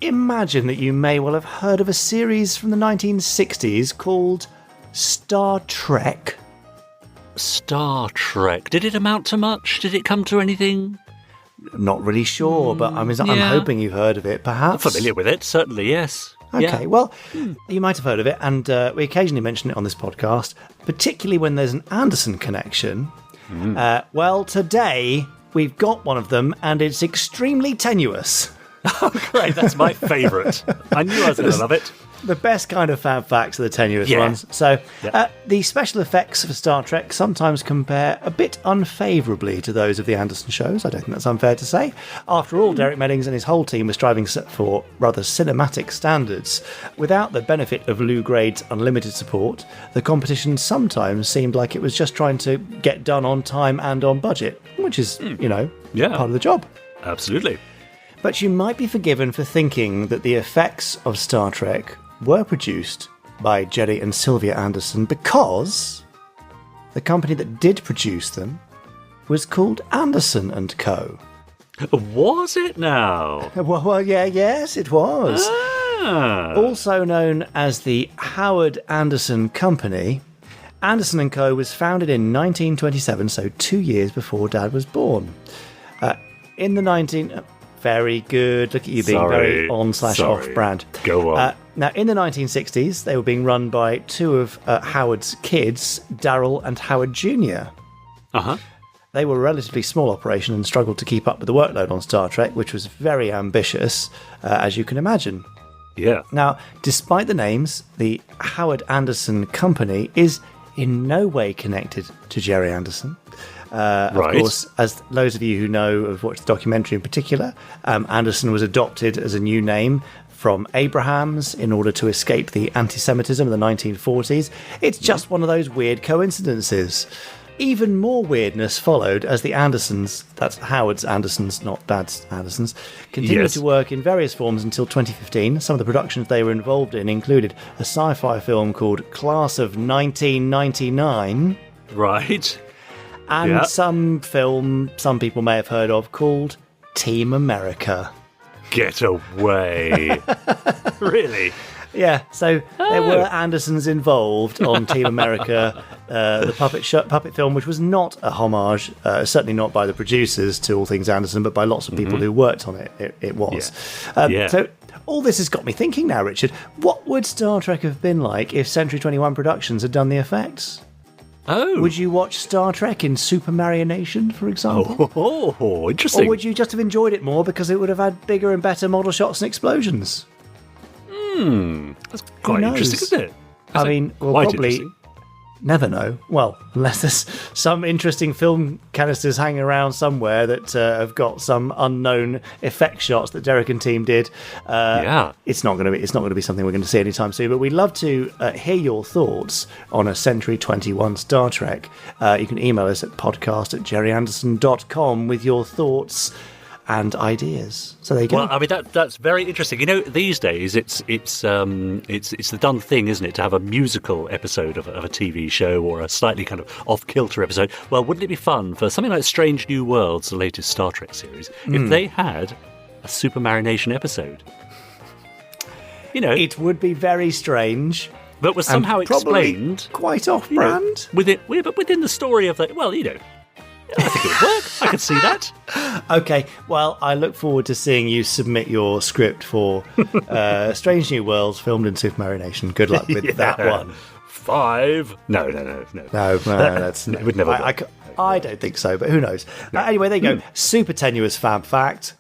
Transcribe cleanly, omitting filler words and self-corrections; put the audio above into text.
imagine that you may well have heard of a series from the 1960s called Star Trek. Star Trek. Did it amount to much? Did it come to anything? Not really sure, but I'm hoping you've heard of it, perhaps. I'm familiar with it, certainly, yes. Okay, well, you might have heard of it, and we occasionally mention it on this podcast, particularly when there's an Anderson connection. Well, today we've got one of them, and it's extremely tenuous. Oh, great, that's my favourite. I knew I was going to love it. The best kind of FAB Facts are the tenuous ones. So, the special effects for Star Trek sometimes compare a bit unfavourably to those of the Anderson shows. I don't think that's unfair to say. After all, Derek Meddings and his whole team were striving for rather cinematic standards. Without the benefit of Lou Grade's unlimited support, the competition sometimes seemed like it was just trying to get done on time and on budget, which is, part of the job. Absolutely. But you might be forgiven for thinking that the effects of Star Trek were produced by Gerry and Sylvia Anderson because the company that did produce them was called Anderson and Co. Was it now? Yes, it was. Ah. Also known as the Howard Anderson Company, Anderson & Co. was founded in 1927, so 2 years before Dad was born. Very good. Look at you being very on/off brand. Go on. Now, in the 1960s, they were being run by two of Howard's kids, Darrell and Howard Jr. Uh-huh. They were a relatively small operation and struggled to keep up with the workload on Star Trek, which was very ambitious, as you can imagine. Yeah. Now, despite the names, the Howard Anderson Company is in no way connected to Gerry Anderson. Of course, as loads of you who know have watched the documentary in particular, Anderson was adopted as a new name from Abrahams in order to escape the anti-Semitism of the 1940s. It's just one of those weird coincidences. Even more weirdness followed as the Andersons, that's Howard's Andersons, not Dad's Andersons, continued to work in various forms until 2015. Some of the productions they were involved in included a sci-fi film called Class of 1999. Right. And some film some people may have heard of called Team America. Get away. Really? Yeah, so there were Andersons involved on Team America, the puppet film, which was not a homage, certainly not by the producers to all things Anderson, but by lots of people who worked on it. It was. So all this has got me thinking now, Richard, what would Star Trek have been like if Century 21 Productions had done the effects? Oh. Would you watch Star Trek in Super Marionation, for example? Oh, interesting. Or would you just have enjoyed it more because it would have had bigger and better model shots and explosions? That's quite interesting, isn't it? We'll probably never know. Well, unless there's some interesting film canisters hanging around somewhere that have got some unknown effect shots that Derek and team did. It's not going to be something we're going to see anytime soon. But we'd love to hear your thoughts on a Century 21 Star Trek. You can email us at podcast@gerryanderson.com with your thoughts and ideas. So there you go. Well, that's very interesting. These days it's the done thing, isn't it, to have a musical episode of a TV show or a slightly kind of off-kilter episode. Well, wouldn't it be fun for something like Strange New Worlds, the latest Star Trek series, if they had a Super Marination episode? It would be very strange, but was somehow explained quite off-brand. But within the story of that. Well, I think it would work. I could see that. Okay, well, I look forward to seeing you submit your script for Strange New Worlds filmed in Super Marination. Good luck with that one. 5. No. No, that's it would never work. I don't think so, but who knows? Anyway, there you go. Super tenuous FAB Fact.